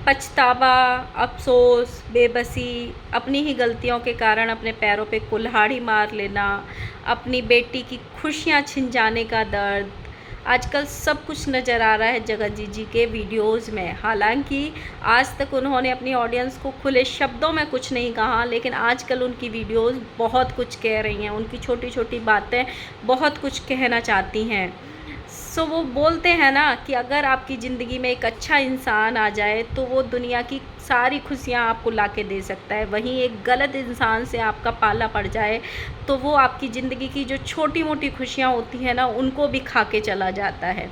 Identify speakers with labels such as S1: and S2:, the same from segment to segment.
S1: पछतावा, अफ़सोस, बेबसी, अपनी ही गलतियों के कारण अपने पैरों पे कुल्हाड़ी मार लेना, अपनी बेटी की खुशियाँ छिन जाने का दर्द, आजकल सब कुछ नज़र आ रहा है जगत जी के वीडियोज़ में। हालाँकि आज तक उन्होंने अपनी ऑडियंस को खुले शब्दों में कुछ नहीं कहा, लेकिन आजकल उनकी वीडियोज़ बहुत कुछ कह रही हैं, उनकी छोटी-छोटी बातें बहुत कुछ कहना चाहती हैं। सो वो बोलते हैं ना कि अगर आपकी ज़िंदगी में एक अच्छा इंसान आ जाए तो वो दुनिया की सारी खुशियाँ आपको ला के दे सकता है। वहीं एक गलत इंसान से आपका पाला पड़ जाए तो वो आपकी ज़िंदगी की जो छोटी मोटी खुशियाँ होती हैं ना, उनको भी खा के चला जाता है।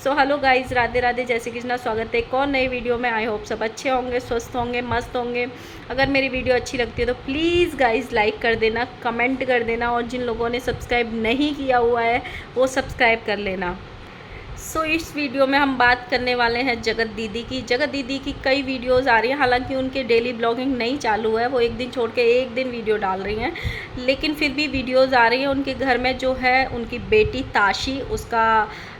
S1: So hello guys, Radhe Radhe, जय श्री कृष्णा। स्वागत है एक और नई वीडियो में। आई होप सब अच्छे होंगे, स्वस्थ होंगे, मस्त होंगे। अगर मेरी वीडियो अच्छी लगती है तो प्लीज़ गाइज़ लाइक कर देना, कमेंट कर देना, और जिन लोगों ने सब्सक्राइब नहीं किया हुआ है वो सब्सक्राइब कर लेना। इस वीडियो में हम बात करने वाले हैं जगत दीदी की। जगत दीदी की कई वीडियोस आ रही हैं, हालांकि उनके डेली ब्लॉगिंग नहीं चालू है, वो एक दिन छोड़ के एक दिन वीडियो डाल रही हैं, लेकिन फिर भी वीडियोस आ रही हैं। उनके घर में जो है उनकी बेटी ताशी, उसका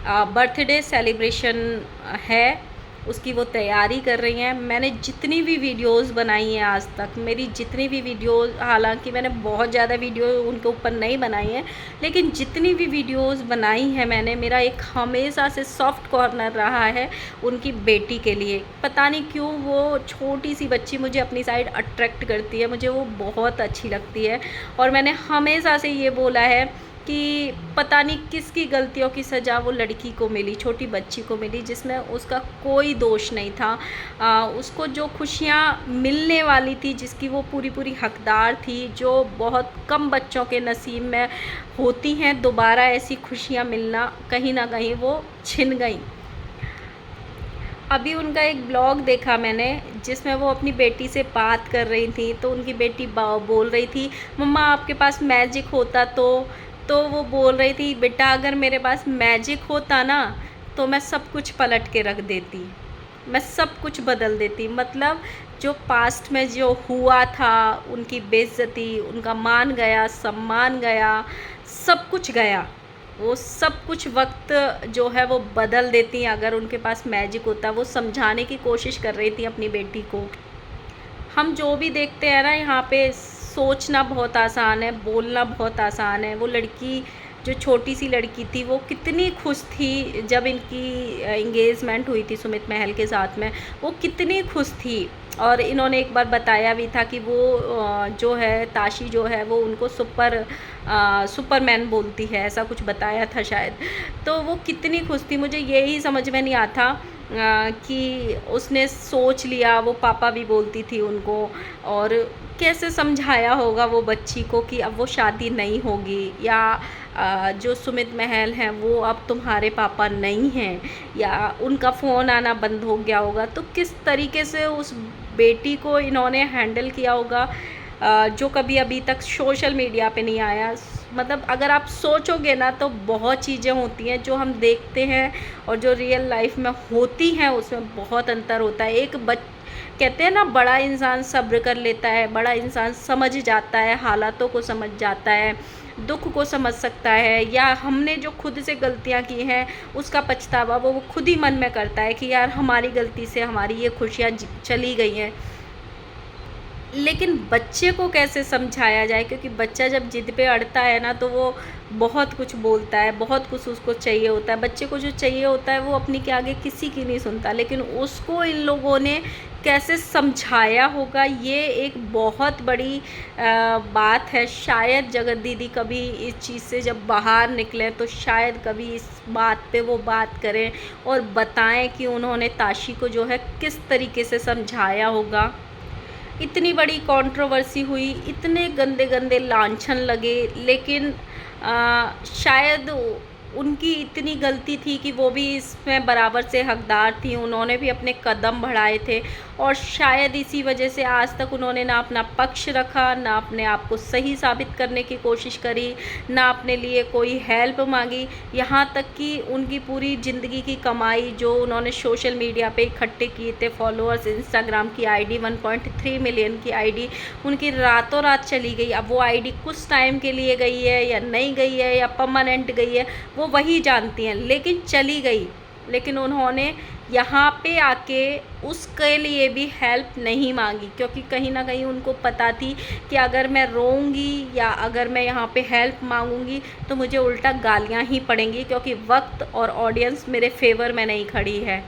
S1: बर्थडे सेलिब्रेशन है, उसकी वो तैयारी कर रही हैं। मैंने जितनी भी वीडियोस बनाई हैं आज तक, मेरी जितनी भी वीडियोस, हालांकि मैंने बहुत ज़्यादा वीडियो उनके ऊपर नहीं बनाई हैं, लेकिन जितनी भी वीडियोस बनाई हैं मैंने, मेरा एक हमेशा से सॉफ्ट कॉर्नर रहा है उनकी बेटी के लिए। पता नहीं क्यों वो छोटी सी बच्ची मुझे अपनी साइड अट्रैक्ट करती है, मुझे वो बहुत अच्छी लगती है। और मैंने हमेशा से ये बोला है कि पता नहीं किसकी गलतियों की सज़ा वो लड़की को मिली, छोटी बच्ची को मिली, जिसमें उसका कोई दोष नहीं था। उसको जो खुशियाँ मिलने वाली थी, जिसकी वो पूरी पूरी हकदार थी, जो बहुत कम बच्चों के नसीब में होती हैं, दोबारा ऐसी खुशियाँ मिलना, कहीं ना कहीं वो छिन गई। अभी उनका एक ब्लॉग देखा मैंने जिसमें वो अपनी बेटी से बात कर रही थी, तो उनकी बेटी बोल रही थी, मम्मा आपके पास मैजिक होता तो वो बोल रही थी, बेटा अगर मेरे पास मैजिक होता ना तो मैं सब कुछ पलट के रख देती, मैं सब कुछ बदल देती। मतलब जो पास्ट में जो हुआ था, उनकी बेइज्जती, उनका मान गया, सम्मान गया, सब कुछ गया, वो सब कुछ वक्त जो है वो बदल देती हैं अगर उनके पास मैजिक होता। वो समझाने की कोशिश कर रही थी अपनी बेटी को। हम जो भी देखते हैं ना यहाँ पे, सोचना बहुत आसान है, बोलना बहुत आसान है। वो लड़की, जो छोटी सी लड़की थी, वो कितनी खुश थी जब इनकी इंगेजमेंट हुई थी सुमित महल के साथ में, वो कितनी खुश थी। और इन्होंने एक बार बताया भी था कि वो जो है ताशी जो है वो उनको सुपरमैन बोलती है, ऐसा कुछ बताया था शायद। तो वो कितनी खुश थी, मुझे यही समझ में नहीं आता कि उसने सोच लिया, वो पापा भी बोलती थी उनको, और कैसे समझाया होगा वो बच्ची को कि अब वो शादी नहीं होगी, या जो सुमित महल हैं वो अब तुम्हारे पापा नहीं हैं, या उनका फ़ोन आना बंद हो गया होगा। तो किस तरीके से उस बेटी को इन्होंने हैंडल किया होगा, जो कभी अभी तक सोशल मीडिया पे नहीं आया। मतलब अगर आप सोचोगे ना तो बहुत चीज़ें होती हैं जो हम देखते हैं और जो रियल लाइफ में होती हैं, उसमें बहुत अंतर होता है। कहते हैं ना, बड़ा इंसान सब्र कर लेता है, बड़ा इंसान समझ जाता है, हालातों को समझ जाता है, दुख को समझ सकता है, या हमने जो खुद से गलतियां की हैं उसका पछतावा वो खुद ही मन में करता है कि यार हमारी गलती से हमारी ये खुशियाँ चली गई हैं। लेकिन बच्चे को कैसे समझाया जाए, क्योंकि बच्चा जब जिद पे अड़ता है ना तो वो बहुत कुछ बोलता है, बहुत कुछ उसको चाहिए होता है। बच्चे को जो चाहिए होता है वो अपनी के आगे किसी की नहीं सुनता, लेकिन उसको इन लोगों ने कैसे समझाया होगा, ये एक बहुत बड़ी बात है। शायद जगत दीदी कभी इस चीज़ से जब बाहर निकले तो शायद कभी इस बात पे वो बात करें और बताएं कि उन्होंने ताशी को जो है किस तरीके से समझाया होगा। इतनी बड़ी कंट्रोवर्सी हुई, इतने गंदे गंदे लांछन लगे, लेकिन शायद उनकी इतनी गलती थी कि वो भी इसमें बराबर से हकदार थी, उन्होंने भी अपने कदम बढ़ाए थे, और शायद इसी वजह से आज तक उन्होंने ना अपना पक्ष रखा, ना अपने आप को सही साबित करने की कोशिश करी, ना अपने लिए कोई हेल्प मांगी। यहाँ तक कि उनकी पूरी ज़िंदगी की कमाई जो उन्होंने सोशल मीडिया पे इकट्ठे किए थे फॉलोअर्स, इंस्टाग्राम की आईडी 1.3 मिलियन की आईडी, उनकी रातों रात चली गई। अब वो आईडी कुछ टाइम के लिए गई है या नहीं गई है या परमानेंट गई है, वो वही जानती हैं, लेकिन चली गई। लेकिन उन्होंने यहाँ पे आके उसके लिए भी हेल्प नहीं मांगी, क्योंकि कहीं ना कहीं उनको पता थी कि अगर मैं रोऊंगी या अगर मैं यहाँ पे हेल्प मांगूंगी तो मुझे उल्टा गालियाँ ही पड़ेंगी, क्योंकि वक्त और ऑडियंस मेरे फेवर में नहीं खड़ी है।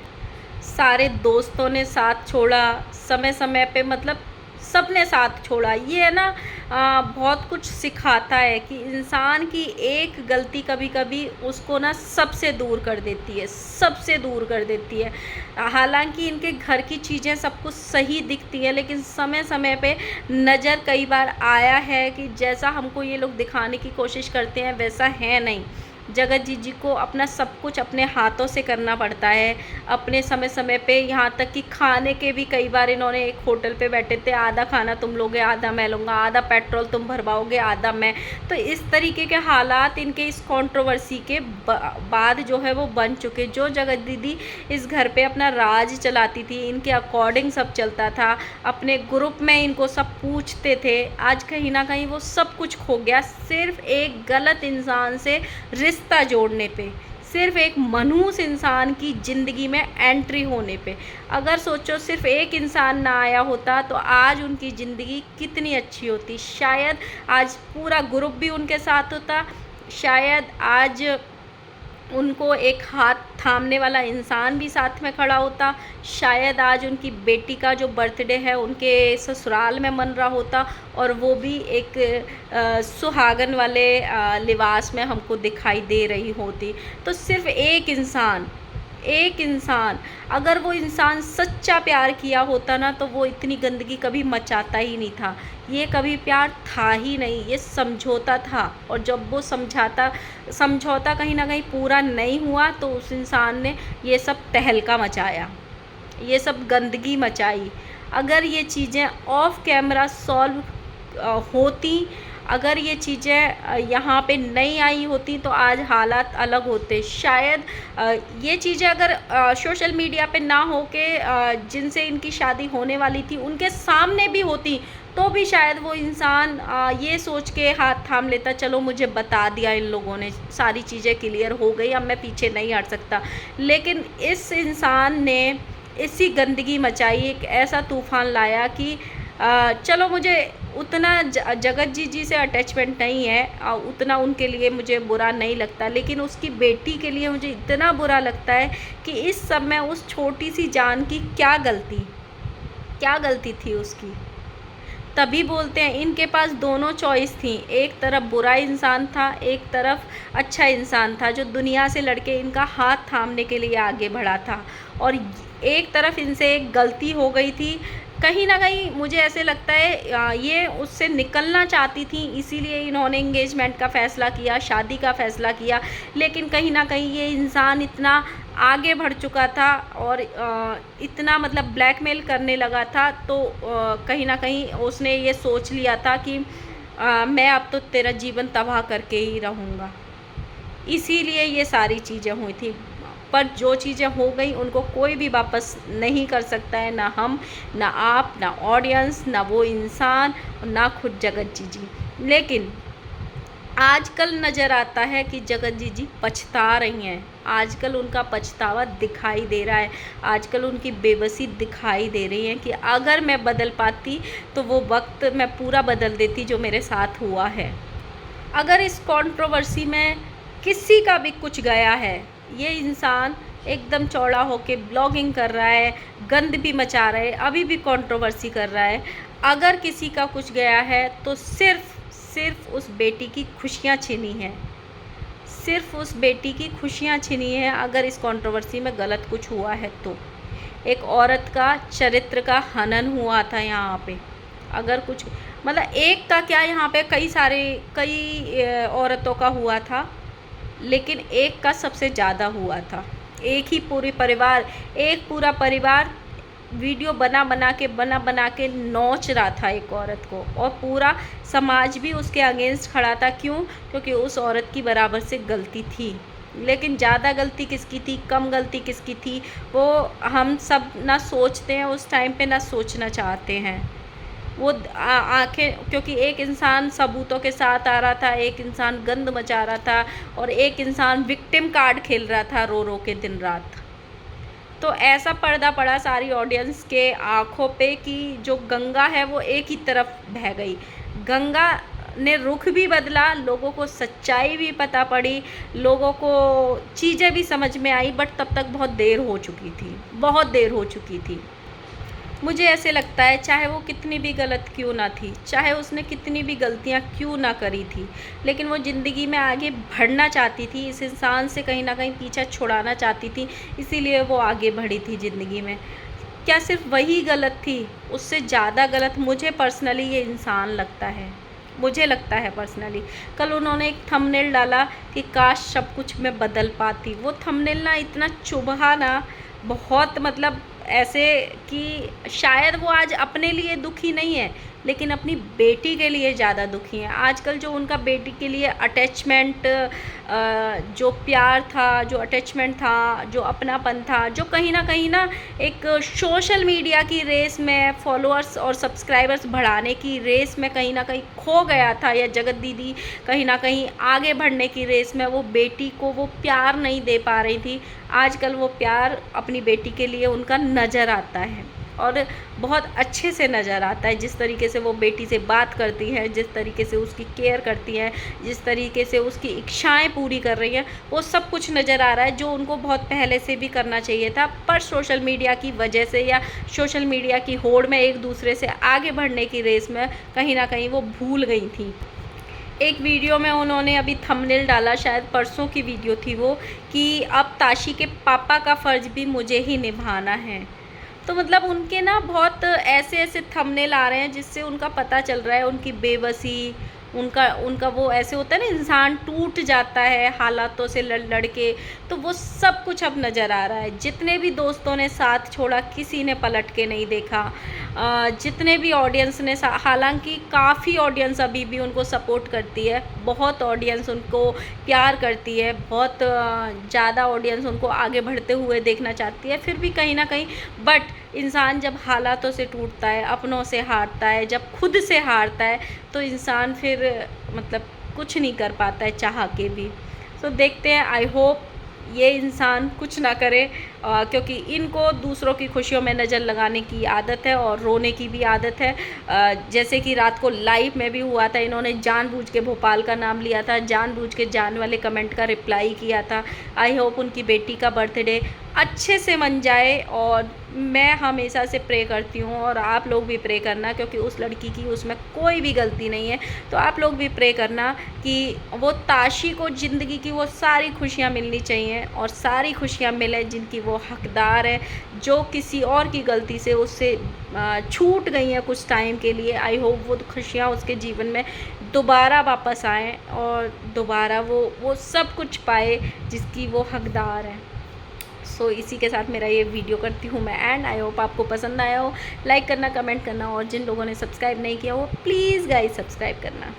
S1: सारे दोस्तों ने साथ छोड़ा, समय समय पे मतलब सबने साथ छोड़ा। ये है ना, बहुत कुछ सिखाता है कि इंसान की एक गलती कभी कभी उसको ना सबसे दूर कर देती है, सबसे दूर कर देती है। हालांकि इनके घर की चीज़ें सब कुछ सही दिखती है, लेकिन समय समय पे नज़र कई बार आया है कि जैसा हमको ये लोग दिखाने की कोशिश करते हैं वैसा है नहीं। जगत जी को अपना सब कुछ अपने हाथों से करना पड़ता है, अपने समय समय पे। यहाँ तक कि खाने के भी कई बार इन्होंने एक होटल पे बैठे थे, आधा खाना तुम लोगे आधा मैं लूँगा, आधा पेट्रोल तुम भरवाओगे आधा मैं। तो इस तरीके के हालात इनके इस कंट्रोवर्सी के बाद जो है वो बन चुके। जो जगत दीदी इस घर पे अपना राज चलाती थी, इनके अकॉर्डिंग सब चलता था, अपने ग्रुप में इनको सब पूछते थे, आज कहीं ना कहीं वो सब कुछ खो गया। सिर्फ एक गलत इंसान से रिश्ता जोड़ने पे, सिर्फ एक मनहूस इंसान की ज़िंदगी में एंट्री होने पे। अगर सोचो सिर्फ एक इंसान ना आया होता तो आज उनकी ज़िंदगी कितनी अच्छी होती। शायद आज पूरा ग्रुप भी उनके साथ होता, शायद आज उनको एक हाथ थामने वाला इंसान भी साथ में खड़ा होता, शायद आज उनकी बेटी का जो बर्थडे है उनके ससुराल में मन रहा होता, और वो भी एक सुहागन वाले लिबास में हमको दिखाई दे रही होती। तो सिर्फ एक इंसान, एक इंसान, अगर वो इंसान सच्चा प्यार किया होता ना तो वो इतनी गंदगी कभी मचाता ही नहीं था। ये कभी प्यार था ही नहीं, ये समझौता था। और जब वो समझौता कहीं ना कहीं पूरा नहीं हुआ तो उस इंसान ने ये सब तहलका मचाया, ये सब गंदगी मचाई। अगर ये चीज़ें ऑफ कैमरा सॉल्व होती, अगर ये चीज़ें यहाँ पे नहीं आई होती तो आज हालात अलग होते। शायद ये चीज़ें अगर सोशल मीडिया पे ना हो के जिनसे इनकी शादी होने वाली थी उनके सामने भी होती तो भी शायद वो इंसान ये सोच के हाथ थाम लेता, चलो मुझे बता दिया इन लोगों ने, सारी चीज़ें क्लियर हो गई, अब मैं पीछे नहीं हट सकता। लेकिन इस इंसान ने इसी गंदगी मचाई, एक ऐसा तूफ़ान लाया कि चलो मुझे उतना जगत जी से अटैचमेंट नहीं है, उतना उनके लिए मुझे बुरा नहीं लगता, लेकिन उसकी बेटी के लिए मुझे इतना बुरा लगता है कि इस सब में उस छोटी सी जान की क्या गलती थी उसकी। तभी बोलते हैं इनके पास दोनों चॉइस थी, एक तरफ बुरा इंसान था, एक तरफ अच्छा इंसान था जो दुनिया से लड़के इनका हाथ थामने के लिए आगे बढ़ा था, और एक तरफ इनसे एक गलती हो गई थी। कहीं ना कहीं मुझे ऐसे लगता है ये उससे निकलना चाहती थी, इसीलिए इन्होंने एंगेजमेंट का फ़ैसला किया, शादी का फ़ैसला किया। लेकिन कहीं ना कहीं ये इंसान इतना आगे बढ़ चुका था और इतना मतलब ब्लैकमेल करने लगा था, तो कहीं ना कहीं उसने ये सोच लिया था कि मैं अब तो तेरा जीवन तबाह करके ही रहूँगा। इसीलिए ये सारी चीज़ें हुई थी। पर जो चीज़ें हो गई उनको कोई भी वापस नहीं कर सकता है, ना हम, ना आप, ना ऑडियंस, ना वो इंसान, और ना खुद जगत जी। लेकिन आजकल नज़र आता है कि जगत जी पछता रही हैं, आजकल उनका पछतावा दिखाई दे रहा है, आजकल उनकी बेबसी दिखाई दे रही है कि अगर मैं बदल पाती तो वो वक्त मैं पूरा बदल देती जो मेरे साथ हुआ है। अगर इस कंट्रोवर्सी में किसी का भी कुछ गया है, ये इंसान एकदम चौड़ा होके ब्लॉगिंग कर रहा है, गंद भी मचा रहा है, अभी भी कंट्रोवर्सी कर रहा है। अगर किसी का कुछ गया है तो सिर्फ उस बेटी की खुशियाँ छिनी हैं, सिर्फ उस बेटी की खुशियाँ छिनी हैं। अगर इस कंट्रोवर्सी में गलत कुछ हुआ है तो एक औरत का चरित्र का हनन हुआ था यहाँ पे। अगर कुछ मतलब एक का क्या, यहाँ पे कई औरतों का हुआ था, लेकिन एक का सबसे ज़्यादा हुआ था। एक पूरा परिवार वीडियो बना बना के नोच रहा था एक औरत को, और पूरा समाज भी उसके अगेंस्ट खड़ा था। क्यों? क्योंकि उस औरत की बराबर से गलती थी। लेकिन ज़्यादा गलती किसकी थी, कम गलती किसकी थी, वो हम सब ना सोचते हैं उस टाइम पे, ना सोचना चाहते हैं। वो आंखें, क्योंकि एक इंसान सबूतों के साथ आ रहा था, एक इंसान गंद मचा रहा था, और एक इंसान विक्टिम कार्ड खेल रहा था रो रो के दिन रात। तो ऐसा पर्दा पड़ा सारी ऑडियंस के आँखों पे कि जो गंगा है वो एक ही तरफ बह गई। गंगा ने रुख भी बदला, लोगों को सच्चाई भी पता पड़ी, लोगों को चीज़ें भी समझ में आई, बट तब तक बहुत देर हो चुकी थी, बहुत देर हो चुकी थी। मुझे ऐसे लगता है चाहे वो कितनी भी गलत क्यों ना थी, चाहे उसने कितनी भी गलतियाँ क्यों ना करी थी, लेकिन वो ज़िंदगी में आगे बढ़ना चाहती थी, इस इंसान से कहीं ना कहीं पीछा छुड़ाना चाहती थी, इसीलिए वो आगे बढ़ी थी ज़िंदगी में। क्या सिर्फ वही गलत थी? उससे ज़्यादा गलत मुझे पर्सनली ये इंसान लगता है, मुझे लगता है पर्सनली। कल उन्होंने एक थंबनेल डाला कि काश सब कुछ मैं बदल पाती। वो थंबनेल ना इतना चुभा ना, बहुत मतलब ऐसे कि शायद वो आज अपने लिए दुखी नहीं है, लेकिन अपनी बेटी के लिए ज़्यादा दुखी है। आजकल जो उनका बेटी के लिए अटैचमेंट, जो प्यार था, जो अटैचमेंट था, जो अपनापन था, जो कहीं ना एक सोशल मीडिया की रेस में फॉलोअर्स और सब्सक्राइबर्स बढ़ाने की रेस में कहीं ना कहीं खो गया था, या जगत दीदी कहीं ना कहीं आगे बढ़ने की रेस में वो बेटी को वो प्यार नहीं दे पा रही थी, आजकल वो प्यार अपनी बेटी के लिए उनका नज़र आता है, और बहुत अच्छे से नज़र आता है। जिस तरीके से वो बेटी से बात करती है, जिस तरीके से उसकी केयर करती है, जिस तरीके से उसकी इच्छाएं पूरी कर रही हैं, वो सब कुछ नज़र आ रहा है, जो उनको बहुत पहले से भी करना चाहिए था, पर सोशल मीडिया की वजह से या सोशल मीडिया की होड़ में एक दूसरे से आगे बढ़ने की रेस में कहीं ना कहीं वो भूल गई थी। एक वीडियो में उन्होंने अभी थंबनेल डाला, शायद परसों की वीडियो थी वो, कि अब ताशी के पापा का फ़र्ज़ भी मुझे ही निभाना है। तो मतलब उनके ना बहुत ऐसे ऐसे थंबनेल आ रहे हैं जिससे उनका पता चल रहा है उनकी बेबसी, उनका उनका वो ऐसे होता है ना, इंसान टूट जाता है हालातों से लड़ लड़ के, तो वो सब कुछ अब नज़र आ रहा है। जितने भी दोस्तों ने साथ छोड़ा, किसी ने पलट के नहीं देखा, जितने भी ऑडियंस ने, हालांकि काफ़ी ऑडियंस अभी भी उनको सपोर्ट करती है, बहुत ऑडियंस उनको प्यार करती है, बहुत ज़्यादा ऑडियंस उनको आगे बढ़ते हुए देखना चाहती है, फिर भी कहीं ना कहीं बट इंसान जब हालातों से टूटता है, अपनों से हारता है, जब खुद से हारता है, तो इंसान फिर मतलब कुछ नहीं कर पाता है चाह के भी। तो देखते हैं, आई होप ये इंसान कुछ ना करे, क्योंकि इनको दूसरों की खुशियों में नज़र लगाने की आदत है और रोने की भी आदत है। जैसे कि रात को लाइव में भी हुआ था, इन्होंने जानबूझ के भोपाल का नाम लिया था, जानबूझ के जान वाले कमेंट का रिप्लाई किया था। आई होप उनकी बेटी का बर्थडे अच्छे से मन जाए, और मैं हमेशा से प्रे करती हूँ, और आप लोग भी प्रे करना, क्योंकि उस लड़की की उसमें कोई भी गलती नहीं है। तो आप लोग भी प्रे करना कि वो ताशी को ज़िंदगी की वो सारी खुशियाँ मिलनी चाहिए, और सारी खुशियाँ मिले जिनकी वो हकदार है, जो किसी और की गलती से उससे छूट गई हैं कुछ टाइम के लिए। आई होप वो खुशियाँ उसके जीवन में दोबारा वापस आएँ, और दोबारा वो सब कुछ पाए जिसकी वो हकदार है। सो इसी के साथ मेरा ये वीडियो करती हूँ मैं एंड। आई होप आपको पसंद आया हो। लाइक करना, कमेंट करना, और जिन लोगों ने सब्सक्राइब नहीं किया वो प्लीज़ गाइस सब्सक्राइब करना।